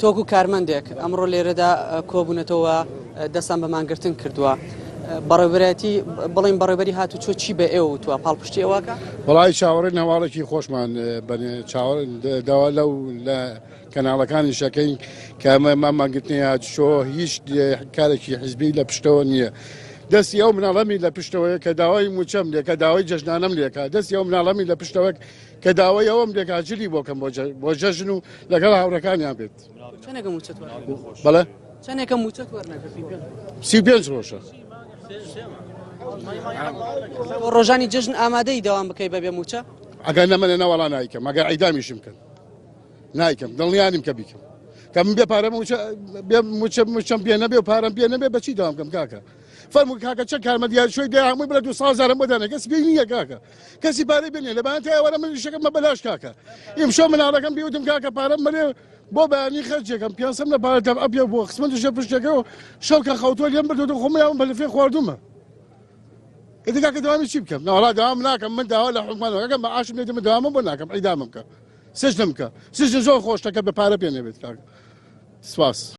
تۆکو کارمەندێک ئەمڕۆ لێرەدا کۆبوونەتەوە دەستان بە مانگرتن کردووە بەڕێوەبەتی بڵین بەڕێوەبەری هاتوچۆ چی بە ئێوە وتووە پاڵپشتی ئێوەکە وڵی چاوەڕێ ناواڵێکی خۆشمان چاوەڕ لەو لە کەناڵەکانی شەکەین کامەمان مانگرتنی هاتوچۆ هیچ کارێکی حیزبی لە پشتەوە نییە. دەستی ئەو مناڵەمی لە پشتەوەی کە داوای موچەم لێکە داوای جەژنانەم لێکە دەستی ئەو مناڵەمی لە پشتەوە کە داوای ئەوم لێکا جلی بۆکەم بۆ جەژن و لەگەڵ هاوڕەکانیان بێت بەڵێ چەندێکە موچەت وەرنەگرتی 35 ڕۆژە ڕۆژانی جەژن ئامادەی داوام بکەی بەبێ موچە ئەگەر نەمەنێ نەوەڵا نایکەم ئەگەر عیدامیشم کەن نایکەم دڵنیانیم کە بیکەم کە من بێ پارە موچەم پێ نەبێ و پارەم پێ نەبێ بەچی داوام کەم کاکە فەرموو کاکە چەند کارمەندیار شوی دێ هەمووی بڵێ 200,000 بۆدانە کەسی پێی نییە کاکە کەسی پارەی بێنێ لەبان تایوەرە من شەکەم مە بەلاش کاکە ئیمشۆ مناڵەکەم بیوتم کاکە پارەم بەرێ بۆ بەیانی خەرجێکم پیاسم لە پارەتەم ئەپێ بۆ قسمەت شە پشتەکەەوە شەڵکە خەوتۆ لێم بردو خۆمیان بەلەفێ خواردومە ئێدە کاکە داوامی چی بکەم ناوەڵا داوام ناکەم من داوا لە حکومانەکەم بە ئاشم لێدەمە داوامە بۆ ناکەم عیدامم کە سجنم کە سجن زۆر خۆشتەکە بە پارە پێ نەبێت کاکە سپاس